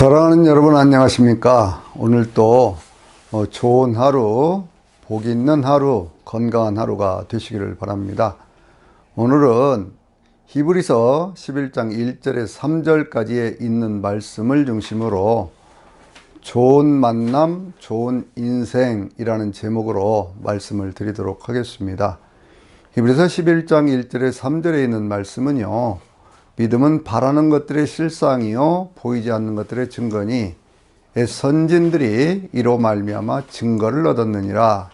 사랑하는 여러분, 안녕하십니까? 오늘 또 좋은 하루, 복 있는 하루, 건강한 하루가 되시기를 바랍니다. 오늘은 히브리서 11장 1절에서 3절까지에 있는 말씀을 중심으로 좋은 만남, 좋은 인생이라는 제목으로 말씀을 드리도록 하겠습니다. 히브리서 11장 1절에서 3절에 있는 말씀은요, 믿음은 바라는 것들의 실상이요 보이지 않는 것들의 증거니 선진들이 이로 말미암아 증거를 얻었느니라.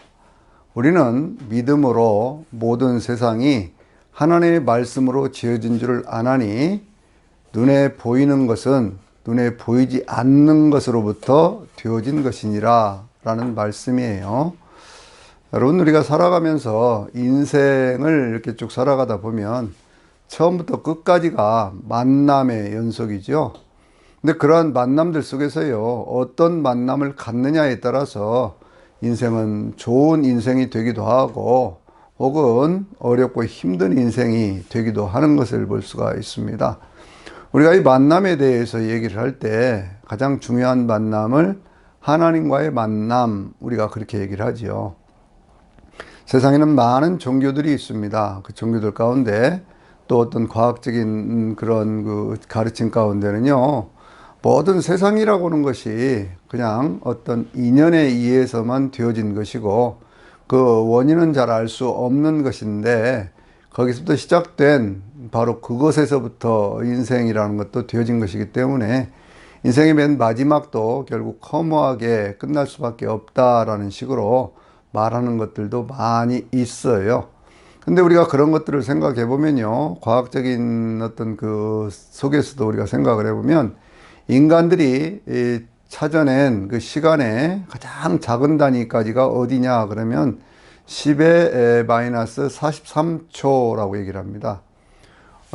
우리는 믿음으로 모든 세상이 하나님의 말씀으로 지어진 줄을 아나니 눈에 보이는 것은 눈에 보이지 않는 것으로부터 되어진 것이니라 라는 말씀이에요. 여러분, 우리가 살아가면서 인생을 이렇게 쭉 살아가다 보면 처음부터 끝까지가 만남의 연속이죠. 근데 그러한 만남들 속에서요, 어떤 만남을 갖느냐에 따라서 인생은 좋은 인생이 되기도 하고 혹은 어렵고 힘든 인생이 되기도 하는 것을 볼 수가 있습니다. 우리가 이 만남에 대해서 얘기를 할 때 가장 중요한 만남을 하나님과의 만남, 우리가 그렇게 얘기를 하지요. 세상에는 많은 종교들이 있습니다. 그 종교들 가운데 또 어떤 과학적인 그런 그 가르침 가운데는요, 모든 세상이라고 하는 것이 그냥 어떤 인연에 의해서만 되어진 것이고 그 원인은 잘 알 수 없는 것인데 거기서부터 시작된 바로 그것에서부터 인생이라는 것도 되어진 것이기 때문에 인생의 맨 마지막도 결국 허무하게 끝날 수밖에 없다라는 식으로 말하는 것들도 많이 있어요. 근데 우리가 그런 것들을 생각해 보면요, 과학적인 어떤 그 속에서도 우리가 생각을 해보면 인간들이 찾아낸 그 시간의 가장 작은 단위까지가 어디냐 그러면 10의 마이너스 43초라고 얘기를 합니다.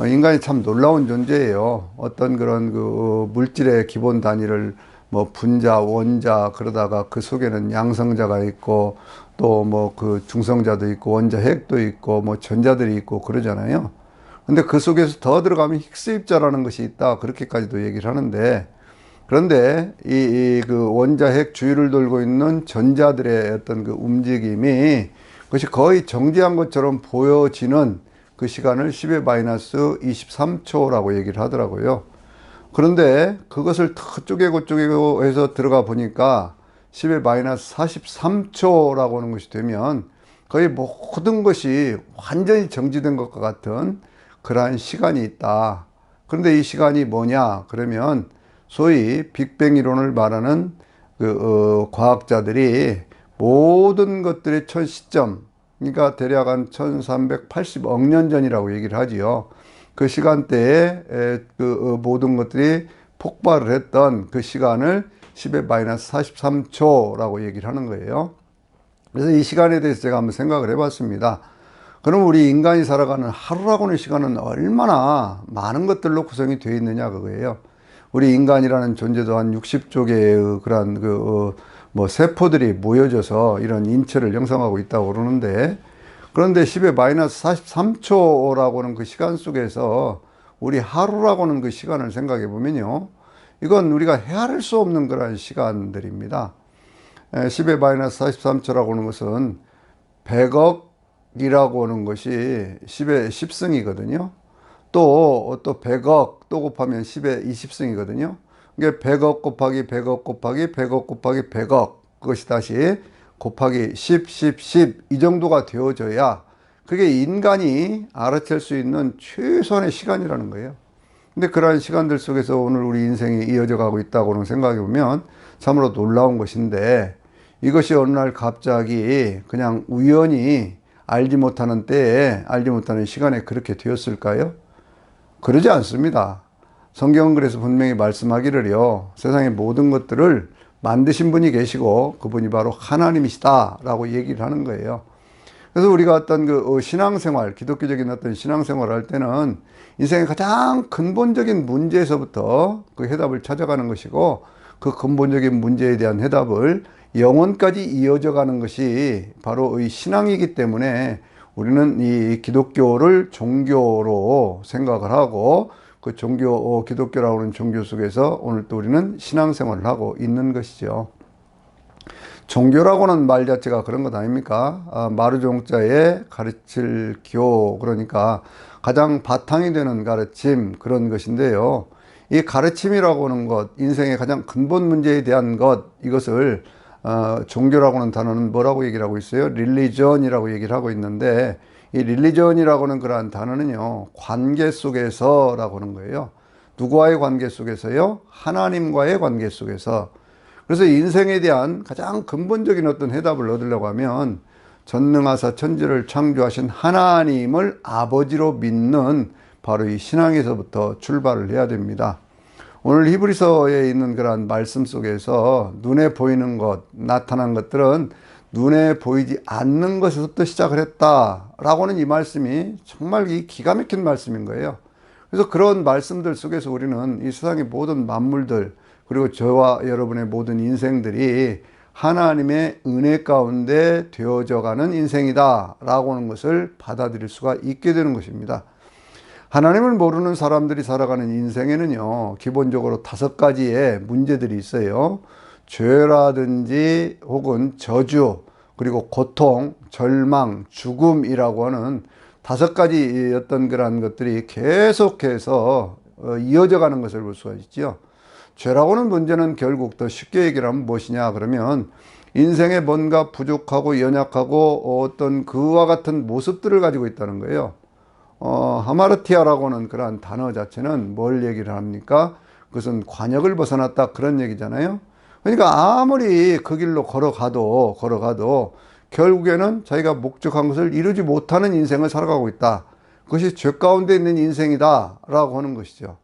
인간이 참 놀라운 존재예요. 어떤 그런 그 물질의 기본 단위를 뭐 분자, 원자 그러다가 그 속에는 양성자가 있고 또 뭐 그 중성자도 있고 원자 핵도 있고 뭐 전자들이 있고 그러잖아요. 근데 그 속에서 더 들어가면 힉스 입자라는 것이 있다. 그렇게까지도 얘기를 하는데, 그런데 그 원자 핵 주위를 돌고 있는 전자들의 어떤 그 움직임이 그것이 거의 정지한 것처럼 보여지는 그 시간을 10의 마이너스 23초라고 얘기를 하더라고요. 그런데 그것을 더 쪼개고 해서 들어가 보니까 10의 마이너스 43초라고 하는 것이 되면 거의 모든 것이 완전히 정지된 것과 같은 그러한 시간이 있다. 그런데 이 시간이 뭐냐 그러면 소위 빅뱅 이론을 말하는 그 과학자들이 모든 것들의 첫 시점, 그러니까 대략 한 1380억 년 전이라고 얘기를 하지요. 그 시간대에 그 모든 것들이 폭발을 했던 그 시간을 10의 마이너스 43초라고 얘기를 하는 거예요. 그래서 이 시간에 대해서 제가 한번 생각을 해봤습니다. 그럼 우리 인간이 살아가는 하루라고 하는 시간은 얼마나 많은 것들로 구성이 되어 있느냐 그거예요. 우리 인간이라는 존재도 한 60조 개의 그런 뭐 세포들이 모여져서 이런 인체를 형성하고 있다고 그러는데, 그런데 10의 마이너스 43초라고 하는 그 시간 속에서 우리 하루라고 하는 그 시간을 생각해 보면요, 이건 우리가 헤아릴 수 없는 그런 시간들입니다. 10의 마이너스 43초라고 하는 것은 100억이라고 하는 것이 10의 10승이거든요. 또 100억 또 곱하면 10의 20승이거든요. 그게 100억 곱하기 100억 곱하기 100억 곱하기 100억, 그것이 다시 곱하기 10, 10, 10 이 정도가 되어져야 그게 인간이 알아챌 수 있는 최소한의 시간이라는 거예요. 근데 그러한 시간들 속에서 오늘 우리 인생이 이어져 가고 있다고는 생각해 보면 참으로 놀라운 것인데, 이것이 어느 날 갑자기 그냥 우연히 알지 못하는 때에 알지 못하는 시간에 그렇게 되었을까요? 그러지 않습니다. 성경은 그래서 분명히 말씀하기를요, 세상의 모든 것들을 만드신 분이 계시고 그분이 바로 하나님이시다 라고 얘기를 하는 거예요. 그래서 우리가 어떤 그 신앙생활, 기독교적인 어떤 신앙생활을 할 때는 인생의 가장 근본적인 문제에서부터 그 해답을 찾아가는 것이고, 그 근본적인 문제에 대한 해답을 영혼까지 이어져 가는 것이 바로 이 신앙이기 때문에 우리는 이 기독교를 종교로 생각을 하고 그 종교, 기독교라고 하는 종교 속에서 오늘 또 우리는 신앙생활을 하고 있는 것이죠. 종교라고는 말 자체가 그런 것 아닙니까? 마르종자의 가르칠 교, 그러니까 가장 바탕이 되는 가르침, 그런 것인데요. 이 가르침이라고 하는 것, 인생의 가장 근본 문제에 대한 것, 이것을 종교라고 하는 단어는 뭐라고 얘기를 하고 있어요? 릴리전이라고 얘기를 하고 있는데, 이 릴리전이라고 하는 그러한 단어는요, 관계 속에서라고 하는 거예요. 누구와의 관계 속에서요? 하나님과의 관계 속에서. 그래서 인생에 대한 가장 근본적인 어떤 해답을 얻으려고 하면 전능하사 천지를 창조하신 하나님을 아버지로 믿는 바로 이 신앙에서부터 출발을 해야 됩니다. 오늘 히브리서에 있는 그러한 말씀 속에서 눈에 보이는 것, 나타난 것들은 눈에 보이지 않는 것에서부터 시작을 했다라고 하는 이 말씀이 정말 이 기가 막힌 말씀인 거예요. 그래서 그런 말씀들 속에서 우리는 이 세상의 모든 만물들, 그리고 저와 여러분의 모든 인생들이 하나님의 은혜 가운데 되어져 가는 인생이다 라고 하는 것을 받아들일 수가 있게 되는 것입니다. 하나님을 모르는 사람들이 살아가는 인생에는요, 기본적으로 5가지의 문제들이 있어요. 죄라든지 혹은 저주, 그리고 고통, 절망, 죽음이라고 하는 5가지 어떤 그런 것들이 계속해서 이어져 가는 것을 볼 수가 있죠. 죄라고 하는 문제는 결국 더 쉽게 얘기를 하면 무엇이냐 그러면 인생에 뭔가 부족하고 연약하고 어떤 그와 같은 모습들을 가지고 있다는 거예요. 하마르티아라고 하는 그러한 단어 자체는 뭘 얘기를 합니까? 그것은 관역을 벗어났다 그런 얘기잖아요. 그러니까 아무리 그 길로 걸어가도 결국에는 자기가 목적한 것을 이루지 못하는 인생을 살아가고 있다. 그것이 죄 가운데 있는 인생이다 라고 하는 것이죠.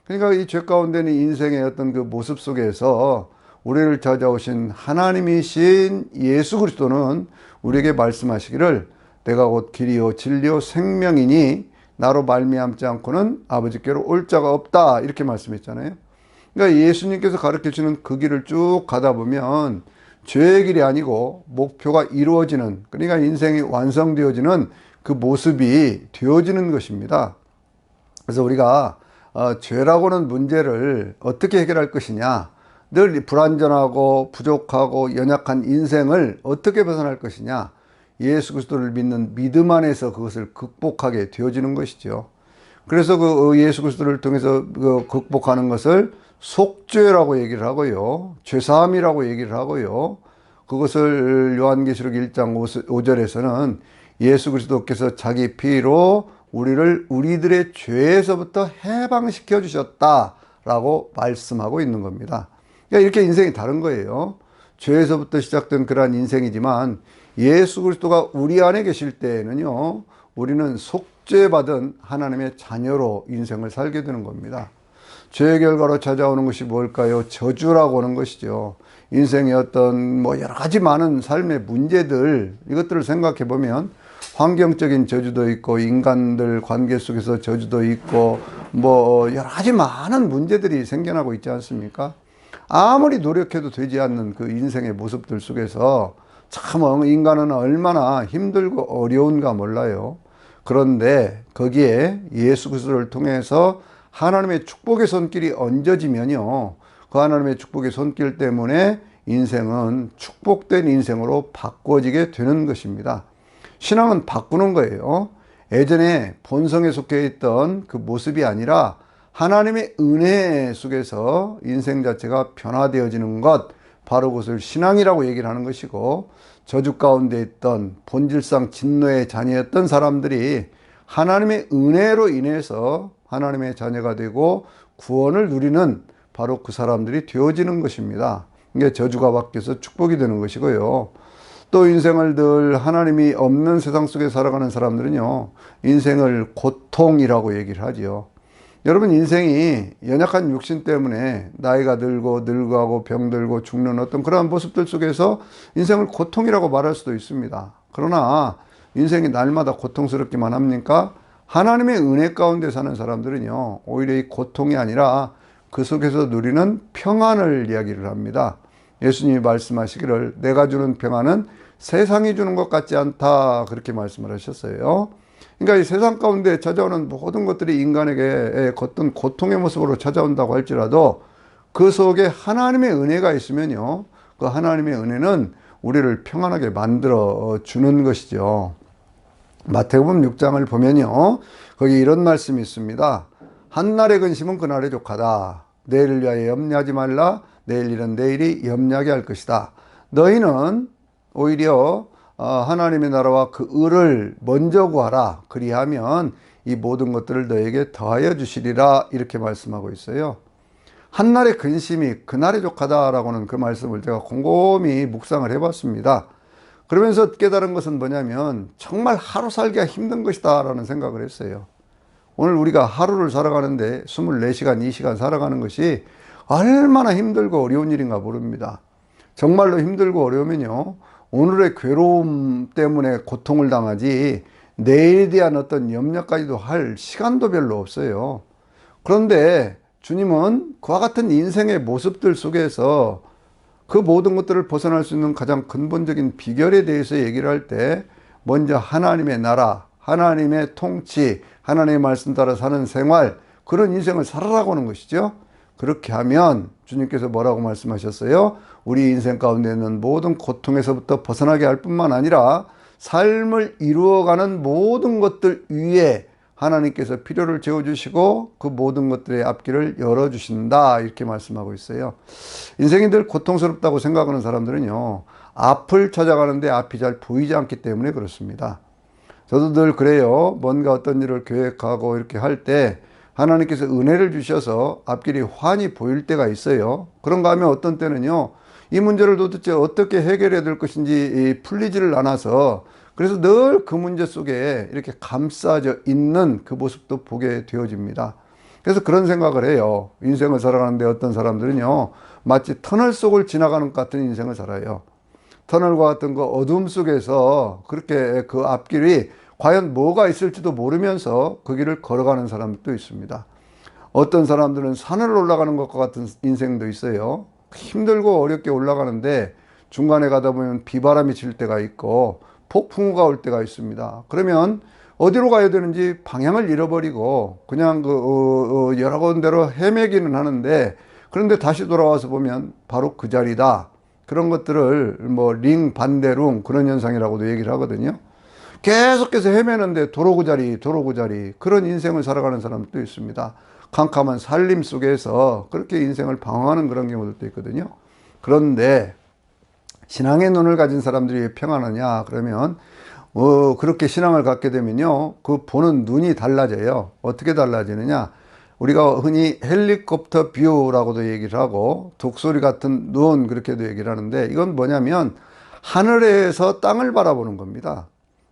그러니까 이 죄 가운데 있는 인생의 어떤 그 모습 속에서 우리를 찾아오신 하나님이신 예수 그리스도는 우리에게 말씀하시기를 내가 곧 길이요 진리요 생명이니 나로 말미암지 않고는 아버지께로 올 자가 없다 이렇게 말씀했잖아요. 그러니까 예수님께서 가르쳐주는 그 길을 쭉 가다 보면 죄의 길이 아니고 목표가 이루어지는, 그러니까 인생이 완성되어지는 그 모습이 되어지는 것입니다. 그래서 우리가 죄라고 하는 문제를 어떻게 해결할 것이냐, 늘 불완전하고 부족하고 연약한 인생을 어떻게 벗어날 것이냐, 예수 그리스도를 믿는 믿음 안에서 그것을 극복하게 되어지는 것이죠. 그래서 그 예수 그리스도를 통해서 극복하는 것을 속죄라고 얘기를 하고요, 죄사함이라고 얘기를 하고요, 그것을 요한계시록 1장 5절에서는 예수 그리스도께서 자기 피로 우리들의 죄에서부터 해방시켜 주셨다라고 말씀하고 있는 겁니다. 그러니까 이렇게 인생이 다른 거예요. 죄에서부터 시작된 그러한 인생이지만 예수 그리스도가 우리 안에 계실 때에는요, 우리는 속죄받은 하나님의 자녀로 인생을 살게 되는 겁니다. 죄의 결과로 찾아오는 것이 뭘까요? 저주라고 하는 것이죠. 인생의 어떤 여러 가지 많은 삶의 문제들, 이것들을 생각해 보면 환경적인 저주도 있고 인간들 관계 속에서 저주도 있고 여러 가지 많은 문제들이 생겨나고 있지 않습니까? 아무리 노력해도 되지 않는 그 인생의 모습들 속에서 참 인간은 얼마나 힘들고 어려운가 몰라요. 그런데 거기에 예수 그리스도를 통해서 하나님의 축복의 손길이 얹어지면요, 그 하나님의 축복의 손길 때문에 인생은 축복된 인생으로 바꿔지게 되는 것입니다. 신앙은 바꾸는 거예요. 예전에 본성에 속해 있던 그 모습이 아니라 하나님의 은혜 속에서 인생 자체가 변화되어지는 것, 바로 그것을 신앙이라고 얘기를 하는 것이고, 저주 가운데 있던 본질상 진노의 자녀였던 사람들이 하나님의 은혜로 인해서 하나님의 자녀가 되고 구원을 누리는 바로 그 사람들이 되어지는 것입니다. 이게 저주가 바뀌어서 축복이 되는 것이고요. 또 인생을 늘 하나님이 없는 세상 속에 살아가는 사람들은요, 인생을 고통이라고 얘기를 하지요. 여러분, 인생이 연약한 육신 때문에 나이가 들고 늙어가고 병들고 죽는 어떤 그러한 모습들 속에서 인생을 고통이라고 말할 수도 있습니다. 그러나 인생이 날마다 고통스럽기만 합니까? 하나님의 은혜 가운데 사는 사람들은요, 오히려 이 고통이 아니라 그 속에서 누리는 평안을 이야기를 합니다. 예수님이 말씀하시기를 내가 주는 평안은 세상이 주는 것 같지 않다, 그렇게 말씀을 하셨어요. 그러니까 이 세상 가운데 찾아오는 모든 것들이 인간에게 어떤 고통의 모습으로 찾아온다고 할지라도 그 속에 하나님의 은혜가 있으면요, 그 하나님의 은혜는 우리를 평안하게 만들어 주는 것이죠. 마태복음 6장을 보면요, 거기 이런 말씀이 있습니다. 한날의 근심은 그날의 족하다. 내일을 위하여 염려하지 말라. 내일 일은 내일이 염려하게 할 것이다. 너희는 오히려 하나님의 나라와 그 의를 먼저 구하라. 그리하면 이 모든 것들을 너에게 더하여 주시리라. 이렇게 말씀하고 있어요. 한날의 근심이 그날의 족하다라고는 그 말씀을 제가 곰곰이 묵상을 해봤습니다. 그러면서 깨달은 것은 뭐냐면 정말 하루 살기가 힘든 것이다 라는 생각을 했어요. 오늘 우리가 하루를 살아가는데 24시간, 2시간 살아가는 것이 얼마나 힘들고 어려운 일인가 모릅니다. 정말로 힘들고 어려우면요, 오늘의 괴로움 때문에 고통을 당하지 내일에 대한 어떤 염려까지도 할 시간도 별로 없어요. 그런데 주님은 그와 같은 인생의 모습들 속에서 그 모든 것들을 벗어날 수 있는 가장 근본적인 비결에 대해서 얘기를 할 때 먼저 하나님의 나라, 하나님의 통치, 하나님의 말씀 따라 사는 생활, 그런 인생을 살아라고 하는 것이죠. 그렇게 하면 주님께서 뭐라고 말씀하셨어요? 우리 인생 가운데 있는 모든 고통에서부터 벗어나게 할 뿐만 아니라 삶을 이루어가는 모든 것들 위에 하나님께서 필요를 채워주시고 그 모든 것들의 앞길을 열어주신다, 이렇게 말씀하고 있어요. 인생이 늘 고통스럽다고 생각하는 사람들은요, 앞을 찾아가는데 앞이 잘 보이지 않기 때문에 그렇습니다. 저도 늘 그래요. 뭔가 어떤 일을 계획하고 이렇게 할 때 하나님께서 은혜를 주셔서 앞길이 환히 보일 때가 있어요. 그런가 하면 어떤 때는요, 이 문제를 도대체 어떻게 해결해야 될 것인지 풀리지를 않아서, 그래서 늘 그 문제 속에 이렇게 감싸져 있는 그 모습도 보게 되어집니다. 그래서 그런 생각을 해요. 인생을 살아가는데 어떤 사람들은요, 마치 터널 속을 지나가는 것 같은 인생을 살아요. 터널과 같은 그 어둠 속에서 그렇게 그 앞길이 과연 뭐가 있을지도 모르면서 그 길을 걸어가는 사람도 있습니다. 어떤 사람들은 산을 올라가는 것과 같은 인생도 있어요. 힘들고 어렵게 올라가는데 중간에 가다 보면 비바람이 칠 때가 있고 폭풍우가 올 때가 있습니다. 그러면 어디로 가야 되는지 방향을 잃어버리고 그냥 여러 군데로 헤매기는 하는데, 그런데 다시 돌아와서 보면 바로 그 자리다. 그런 것들을 뭐 링 반대룽 그런 현상이라고도 얘기를 하거든요. 계속해서 헤매는데 도로 그 자리, 도로 그 자리, 그런 인생을 살아가는 사람도 있습니다. 캄캄한 살림 속에서 그렇게 인생을 방황하는 그런 경우들도 있거든요. 그런데 신앙의 눈을 가진 사람들이 왜 평안하냐 그러면 그렇게 신앙을 갖게 되면요, 그 보는 눈이 달라져요. 어떻게 달라지느냐, 우리가 흔히 헬리콥터 뷰라고도 얘기를 하고 독수리 같은 눈 그렇게도 얘기를 하는데, 이건 뭐냐면 하늘에서 땅을 바라보는 겁니다.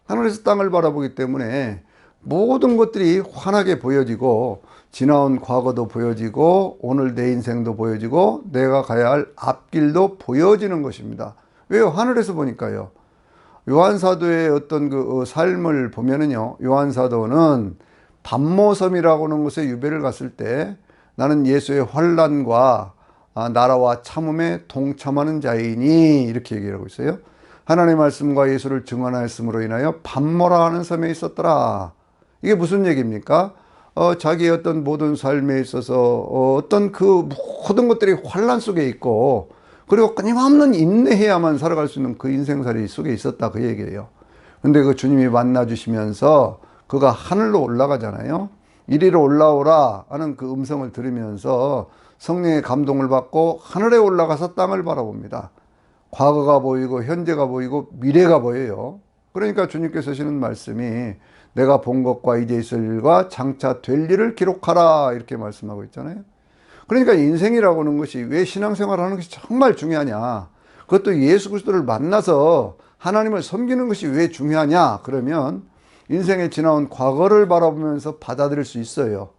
하늘에서 땅을 바라보기 때문에 모든 것들이 환하게 보여지고 지나온 과거도 보여지고 오늘 내 인생도 보여지고 내가 가야 할 앞길도 보여지는 것입니다. 왜요? 하늘에서 보니까요. 요한사도의 어떤 그 삶을 보면은요, 요한사도는 반모섬이라고 하는 곳에 유배를 갔을 때 나는 예수의 환난과 나라와 참음에 동참하는 자이니, 이렇게 얘기하고 있어요. 하나님의 말씀과 예수를 증언하였으므로 인하여 반모라 하는 섬에 있었더라. 이게 무슨 얘기입니까? 자기의 어떤 모든 삶에 있어서 어떤 그 모든 것들이 환난 속에 있고, 그리고 끊임없는 인내해야만 살아갈 수 있는 그 인생살이 속에 있었다, 그 얘기예요. 근데 그 주님이 만나주시면서 그가 하늘로 올라가잖아요. 이리로 올라오라 하는 그 음성을 들으면서 성령의 감동을 받고 하늘에 올라가서 땅을 바라봅니다. 과거가 보이고 현재가 보이고 미래가 보여요. 그러니까 주님께서 하시는 말씀이 내가 본 것과 이제 있을 일과 장차 될 일을 기록하라, 이렇게 말씀하고 있잖아요. 그러니까 인생이라고 하는 것이, 왜 신앙생활을 하는 것이 정말 중요하냐, 그것도 예수 그리스도를 만나서 하나님을 섬기는 것이 왜 중요하냐 그러면, 인생에 지나온 과거를 바라보면서 받아들일 수 있어요.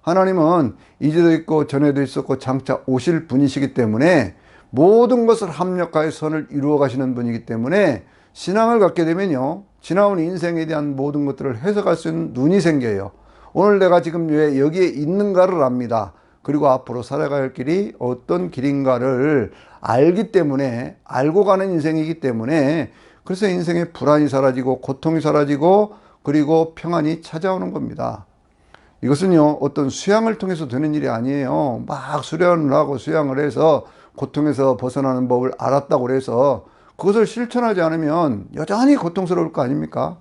하나님은 이제도 있고 전에도 있었고 장차 오실 분이시기 때문에 모든 것을 합력하여 선을 이루어 가시는 분이기 때문에 신앙을 갖게 되면요, 지나온 인생에 대한 모든 것들을 해석할 수 있는 눈이 생겨요. 오늘 내가 지금 왜 여기에 있는가를 압니다. 그리고 앞으로 살아갈 길이 어떤 길인가를 알기 때문에, 알고 가는 인생이기 때문에, 그래서 인생의 불안이 사라지고 고통이 사라지고 그리고 평안이 찾아오는 겁니다. 이것은요, 어떤 수양을 통해서 되는 일이 아니에요. 막 수련을 하고 수양을 해서 고통에서 벗어나는 법을 알았다고 해서 그것을 실천하지 않으면 여전히 고통스러울 거 아닙니까?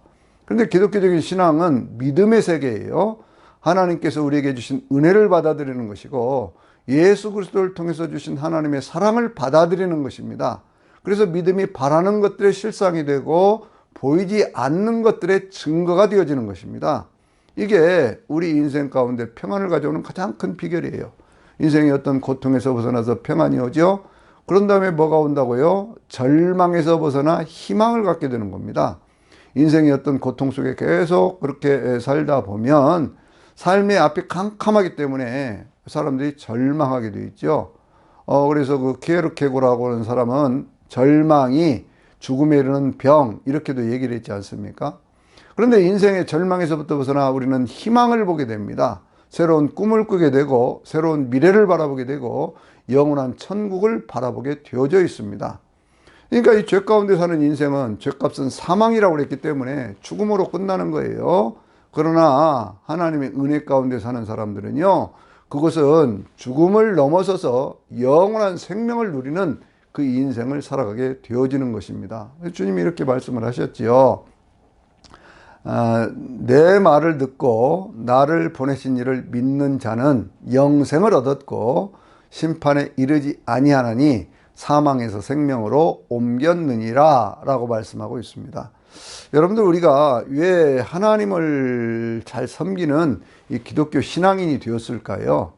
그런데 기독교적인 신앙은 믿음의 세계예요. 하나님께서 우리에게 주신 은혜를 받아들이는 것이고 예수 그리스도를 통해서 주신 하나님의 사랑을 받아들이는 것입니다. 그래서 믿음이 바라는 것들의 실상이 되고 보이지 않는 것들의 증거가 되어지는 것입니다. 이게 우리 인생 가운데 평안을 가져오는 가장 큰 비결이에요. 인생의 어떤 고통에서 벗어나서 평안이 오죠. 그런 다음에 뭐가 온다고요? 절망에서 벗어나 희망을 갖게 되는 겁니다. 인생의 어떤 고통 속에 계속 그렇게 살다 보면 삶의 앞이 캄캄하기 때문에 사람들이 절망하게 되어 있죠. 그래서 그 키에르케고라고 하는 사람은 절망이 죽음에 이르는 병, 이렇게도 얘기를 했지 않습니까? 그런데 인생의 절망에서부터 벗어나 우리는 희망을 보게 됩니다. 새로운 꿈을 꾸게 되고 새로운 미래를 바라보게 되고 영원한 천국을 바라보게 되어져 있습니다. 그러니까 이 죄 가운데 사는 인생은 죄값은 사망이라고 그랬기 때문에 죽음으로 끝나는 거예요. 그러나 하나님의 은혜 가운데 사는 사람들은요, 그것은 죽음을 넘어서서 영원한 생명을 누리는 그 인생을 살아가게 되어지는 것입니다. 주님이 이렇게 말씀을 하셨지요. 내 말을 듣고 나를 보내신 이를 믿는 자는 영생을 얻었고 심판에 이르지 아니하나니 사망에서 생명으로 옮겼느니라 라고 말씀하고 있습니다. 여러분들, 우리가 왜 하나님을 잘 섬기는 이 기독교 신앙인이 되었을까요?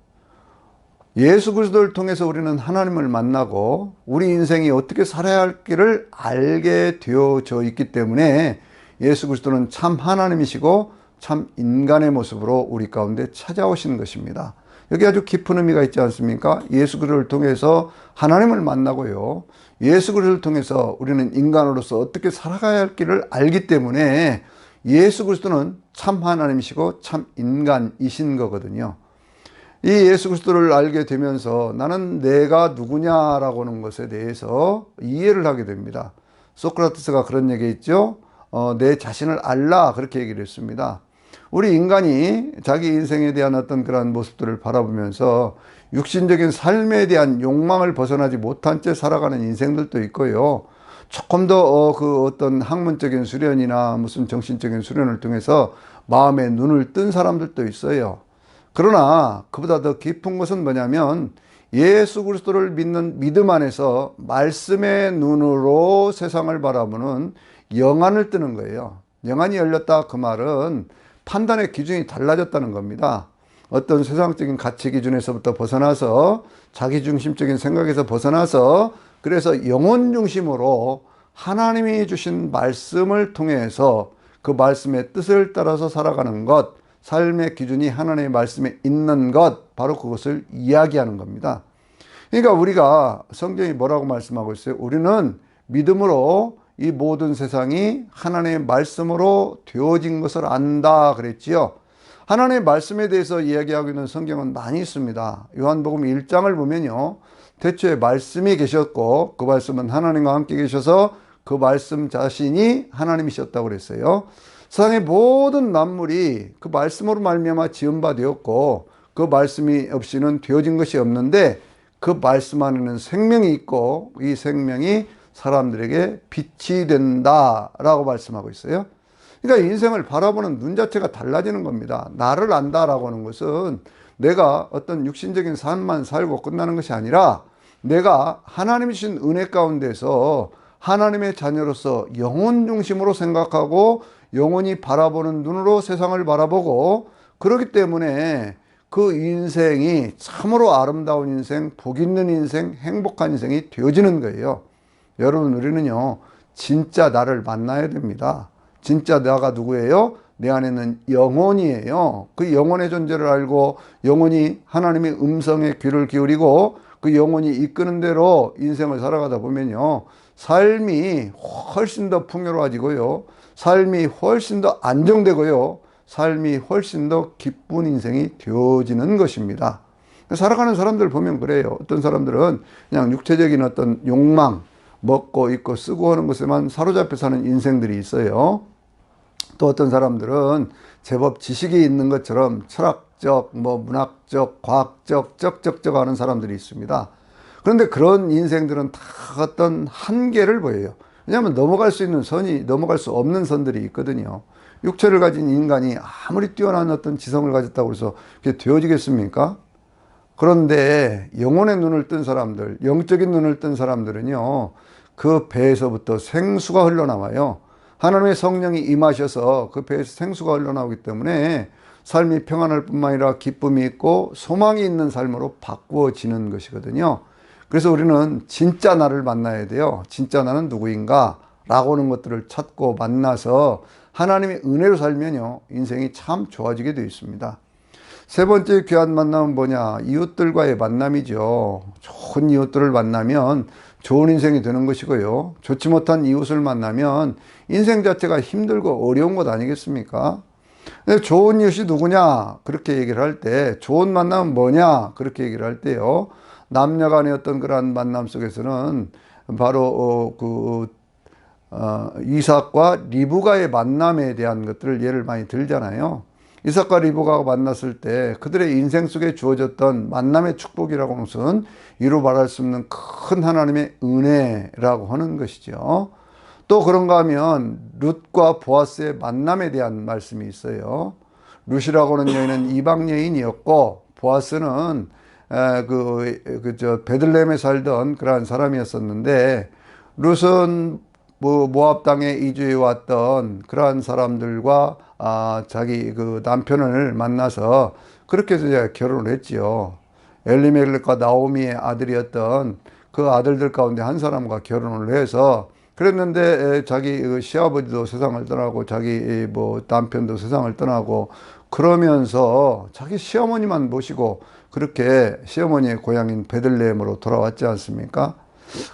예수 그리스도를 통해서 우리는 하나님을 만나고 우리 인생이 어떻게 살아야 할 길을 알게 되어져 있기 때문에 예수 그리스도는 참 하나님이시고 참 인간의 모습으로 우리 가운데 찾아오신 것입니다. 여기 아주 깊은 의미가 있지 않습니까? 예수 그리스도를 통해서 하나님을 만나고요, 예수 그리스도를 통해서 우리는 인간으로서 어떻게 살아가야 할 길을 알기 때문에 예수 그리스도는 참 하나님이시고 참 인간이신 거거든요. 이 예수 그리스도를 알게 되면서 나는 내가 누구냐라고 하는 것에 대해서 이해를 하게 됩니다. 소크라테스가 그런 얘기 했죠. 내 자신을 알라, 그렇게 얘기를 했습니다. 우리 인간이 자기 인생에 대한 어떤 그런 모습들을 바라보면서 육신적인 삶에 대한 욕망을 벗어나지 못한 채 살아가는 인생들도 있고요, 조금 더 그 어떤 학문적인 수련이나 무슨 정신적인 수련을 통해서 마음의 눈을 뜬 사람들도 있어요. 그러나 그보다 더 깊은 것은 뭐냐면 예수 그리스도를 믿는 믿음 안에서 말씀의 눈으로 세상을 바라보는 영안을 뜨는 거예요. 영안이 열렸다, 그 말은 판단의 기준이 달라졌다는 겁니다. 어떤 세상적인 가치 기준에서부터 벗어나서 자기중심적인 생각에서 벗어나서 그래서 영혼 중심으로 하나님이 주신 말씀을 통해서 그 말씀의 뜻을 따라서 살아가는 것, 삶의 기준이 하나님의 말씀에 있는 것, 바로 그것을 이야기하는 겁니다. 그러니까 우리가 성경이 뭐라고 말씀하고 있어요? 우리는 믿음으로 이 모든 세상이 하나님의 말씀으로 되어진 것을 안다 그랬지요. 하나님의 말씀에 대해서 이야기하고 있는 성경은 많이 있습니다. 요한복음 1장을 보면요, 태초에 말씀이 계셨고 그 말씀은 하나님과 함께 계셔서 그 말씀 자신이 하나님이셨다고 그랬어요. 세상의 모든 만물이 그 말씀으로 말미암아 지은 바 되었고 그 말씀이 없이는 되어진 것이 없는데 그 말씀 안에는 생명이 있고 이 생명이 사람들에게 빛이 된다라고 말씀하고 있어요. 그러니까 인생을 바라보는 눈 자체가 달라지는 겁니다. 나를 안다라고 하는 것은 내가 어떤 육신적인 삶만 살고 끝나는 것이 아니라 내가 하나님이 주신 은혜 가운데서 하나님의 자녀로서 영혼 중심으로 생각하고 영혼이 바라보는 눈으로 세상을 바라보고, 그렇기 때문에 그 인생이 참으로 아름다운 인생, 복 있는 인생, 행복한 인생이 되어지는 거예요. 여러분, 우리는요 진짜 나를 만나야 됩니다. 진짜 나가 누구예요? 내 안에는 영혼이에요. 그 영혼의 존재를 알고 영혼이 하나님의 음성에 귀를 기울이고 그 영혼이 이끄는 대로 인생을 살아가다 보면요, 삶이 훨씬 더 풍요로워지고요, 삶이 훨씬 더 안정되고요, 삶이 훨씬 더 기쁜 인생이 되어지는 것입니다. 살아가는 사람들 보면 그래요. 어떤 사람들은 그냥 육체적인 어떤 욕망, 먹고 입고 쓰고 하는 것에만 사로잡혀 사는 인생들이 있어요. 또 어떤 사람들은 제법 지식이 있는 것처럼 철학적, 문학적, 과학적, 쩍쩍쩍 하는 사람들이 있습니다. 그런데 그런 인생들은 다 어떤 한계를 보여요. 왜냐하면 넘어갈 수 있는 선이 넘어갈 수 없는 선들이 있거든요. 육체를 가진 인간이 아무리 뛰어난 어떤 지성을 가졌다고 해서 그게 되어지겠습니까? 그런데 영혼의 눈을 뜬 사람들, 영적인 눈을 뜬 사람들은요, 그 배에서부터 생수가 흘러나와요. 하나님의 성령이 임하셔서 그 배에서 생수가 흘러나오기 때문에 삶이 평안할 뿐만 아니라 기쁨이 있고 소망이 있는 삶으로 바꾸어지는 것이거든요. 그래서 우리는 진짜 나를 만나야 돼요. 진짜 나는 누구인가? 라고 하는 것들을 찾고 만나서 하나님의 은혜로 살면요, 인생이 참 좋아지게 되어 있습니다. 세 번째 귀한 만남은 뭐냐? 이웃들과의 만남이죠. 좋은 이웃들을 만나면 좋은 인생이 되는 것이고요. 좋지 못한 이웃을 만나면 인생 자체가 힘들고 어려운 것 아니겠습니까? 근데 좋은 이웃이 누구냐? 그렇게 얘기를 할 때, 좋은 만남은 뭐냐? 그렇게 얘기를 할 때요. 남녀 간의 어떤 그러한 만남 속에서는 바로 이삭과 리브가의 만남에 대한 것들을 예를 많이 들잖아요. 이삭과 리브가가 만났을 때 그들의 인생 속에 주어졌던 만남의 축복이라고 하는 것은 이루 말할 수 없는 큰 하나님의 은혜라고 하는 것이죠. 또 그런가 하면 룻과 보아스의 만남에 대한 말씀이 있어요. 룻이라고 하는 여인은 이방 여인이었고 보아스는 베들레헴에 살던 그러한 사람이었었는데 룻은 모압 땅에 이주해 왔던 그러한 사람들과 자기 그 남편을 만나서 그렇게 해서 이제 결혼을 했지요. 엘리멜렉과 나오미의 아들이었던 그 아들들 가운데 한 사람과 결혼을 해서 그랬는데 자기 시아버지도 세상을 떠나고 자기 남편도 세상을 떠나고 그러면서 자기 시어머니만 모시고 그렇게 시어머니의 고향인 베들레헴으로 돌아왔지 않습니까?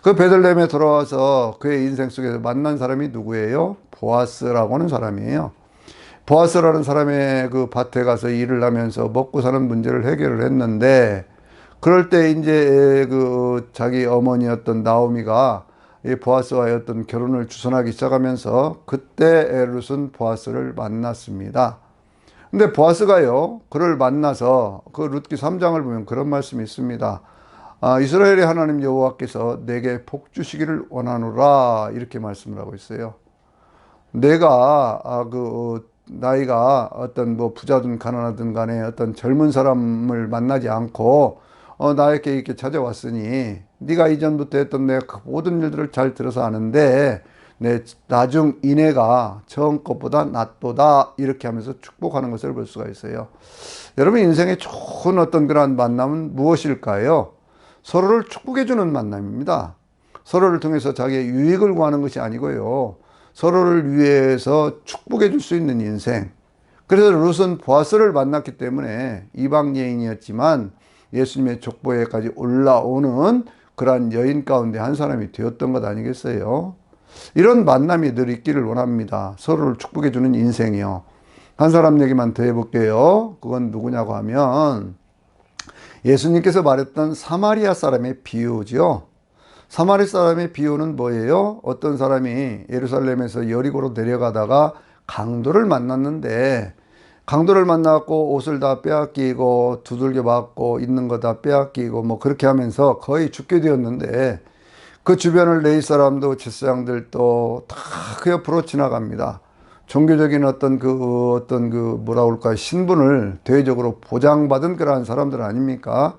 그 베들레헴에 돌아와서 그의 인생 속에서 만난 사람이 누구예요? 보아스라고 하는 사람이에요. 보아스라는 사람의 그 밭에 가서 일을 하면서 먹고 사는 문제를 해결을 했는데 그럴 때 이제 그 자기 어머니였던 나오미가 이 보아스와의 어떤 결혼을 주선하기 시작하면서 그때 룻은 보아스를 만났습니다. 근데 보아스가요, 그를 만나서 그 룻기 3장을 보면 그런 말씀이 있습니다. 이스라엘의 하나님 여호와께서 내게 복 주시기를 원하노라 이렇게 말씀을 하고 있어요. 내가 나이가 어떤 부자든 가난하든 간에 어떤 젊은 사람을 만나지 않고 나에게 이렇게 찾아왔으니 네가 이전부터 했던 내 모든 일들을 잘 들어서 아는데 내 나중 인애가 처음 것보다 낫도다 이렇게 하면서 축복하는 것을 볼 수가 있어요. 여러분 인생에 좋은 어떤 그러한 만남은 무엇일까요? 서로를 축복해 주는 만남입니다. 서로를 통해서 자기의 유익을 구하는 것이 아니고요. 서로를 위해서 축복해 줄 수 있는 인생. 그래서 룻은 보아스를 만났기 때문에 이방 여인이었지만 예수님의 족보에까지 올라오는 그러한 여인 가운데 한 사람이 되었던 것 아니겠어요? 이런 만남이 늘 있기를 원합니다. 서로를 축복해 주는 인생이요. 한 사람 얘기만 더 해볼게요. 그건 누구냐고 하면 예수님께서 말했던 사마리아 사람의 비유죠. 사마리 사람의 비유는 뭐예요? 어떤 사람이 예루살렘에서 여리고로 내려가다가 강도를 만났는데 강도를 만나고 옷을 다 빼앗기고 두들겨 맞고 있는 거 다 빼앗기고 그렇게 하면서 거의 죽게 되었는데 그 주변을 레위 사람도 제사장들도 다 그 옆으로 지나갑니다. 종교적인 어떤 뭐라 그럴까 신분을 대외적으로 보장받은 그러한 사람들 아닙니까?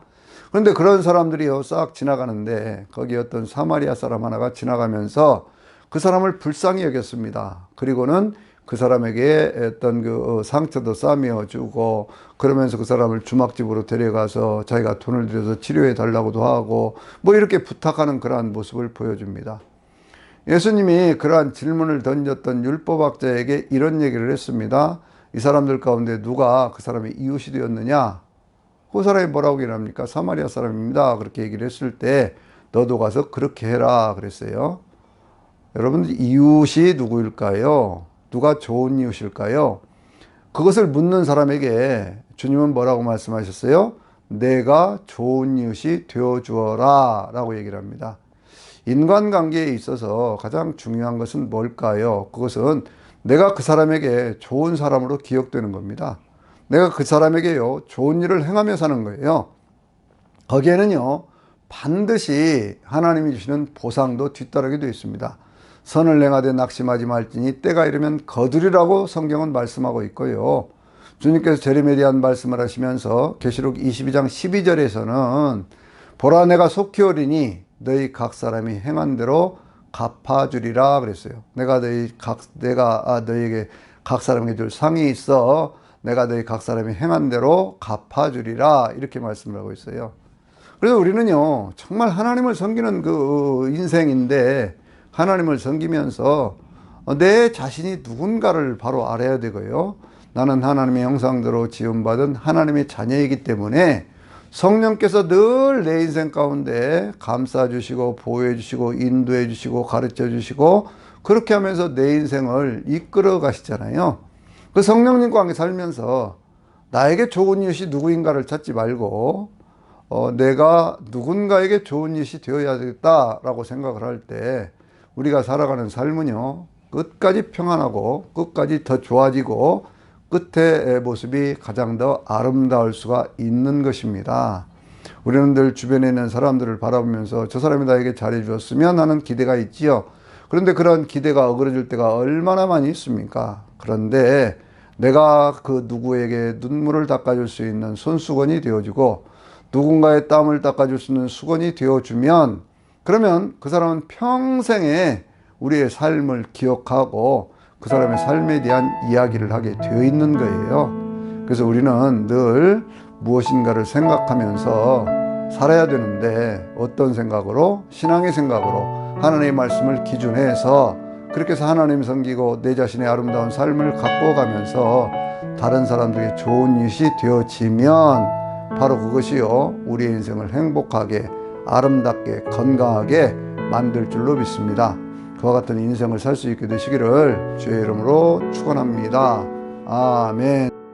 그런데 그런 사람들이요 싹 지나가는데 거기 어떤 사마리아 사람 하나가 지나가면서 그 사람을 불쌍히 여겼습니다. 그리고는 그 사람에게 어떤 상처도 싸매어 주고 그러면서 그 사람을 주막집으로 데려가서 자기가 돈을 들여서 치료해 달라고도 하고 이렇게 부탁하는 그러한 모습을 보여줍니다. 예수님이 그러한 질문을 던졌던 율법학자에게 이런 얘기를 했습니다. 이 사람들 가운데 누가 그 사람의 이웃이 되었느냐? 그 사람이 뭐라고 얘기를 합니까? 사마리아 사람입니다. 그렇게 얘기를 했을 때 너도 가서 그렇게 해라 그랬어요. 여러분 이웃이 누구일까요? 누가 좋은 이웃일까요? 그것을 묻는 사람에게 주님은 뭐라고 말씀하셨어요? 내가 좋은 이웃이 되어주어라 라고 얘기를 합니다. 인간관계에 있어서 가장 중요한 것은 뭘까요? 그것은 내가 그 사람에게 좋은 사람으로 기억되는 겁니다. 내가 그 사람에게요, 좋은 일을 행하며 사는 거예요. 거기에는요, 반드시 하나님이 주시는 보상도 뒤따르게 되어 있습니다. 선을 행하되 낙심하지 말지니 때가 이르면 거두리라고 성경은 말씀하고 있고요. 주님께서 재림에 대한 말씀을 하시면서 계시록 22장 12절에서는 보라 내가 속히 오리니 너희 각 사람이 행한 대로 갚아주리라 그랬어요. 내가 너희에게 각 사람에게 줄 상이 있어 내가 너희 각 사람이 행한 대로 갚아주리라 이렇게 말씀을 하고 있어요. 그래서 우리는요, 정말 하나님을 섬기는 그 인생인데 하나님을 섬기면서 내 자신이 누군가를 바로 알아야 되고요. 나는 하나님의 형상대로 지음받은 하나님의 자녀이기 때문에 성령께서 늘 내 인생 가운데 감싸주시고 보호해주시고 인도해주시고 가르쳐주시고 그렇게 하면서 내 인생을 이끌어 가시잖아요. 그 성령님과 함께 살면서 나에게 좋은 이웃이 누구인가를 찾지 말고 내가 누군가에게 좋은 이웃이 되어야겠다라고 생각을 할 때 우리가 살아가는 삶은요, 끝까지 평안하고 끝까지 더 좋아지고 끝의 모습이 가장 더 아름다울 수가 있는 것입니다. 우리는 늘 주변에 있는 사람들을 바라보면서 저 사람이 나에게 잘해 주었으면 하는 기대가 있지요. 그런데 그런 기대가 어그러질 때가 얼마나 많이 있습니까? 그런데 내가 그 누구에게 눈물을 닦아줄 수 있는 손수건이 되어주고 누군가의 땀을 닦아줄 수 있는 수건이 되어주면 그러면 그 사람은 평생에 우리의 삶을 기억하고 그 사람의 삶에 대한 이야기를 하게 되어 있는 거예요. 그래서 우리는 늘 무엇인가를 생각하면서 살아야 되는데 어떤 생각으로? 신앙의 생각으로 하나님의 말씀을 기준해서 그렇게 해서 하나님 섬기고 내 자신의 아름다운 삶을 갖고 가면서 다른 사람들에게 좋은 이웃이 되어지면 바로 그것이요, 우리의 인생을 행복하게 아름답게 건강하게 만들 줄로 믿습니다. 그와 같은 인생을 살 수 있게 되시기를 주의 이름으로 축원합니다. 아멘.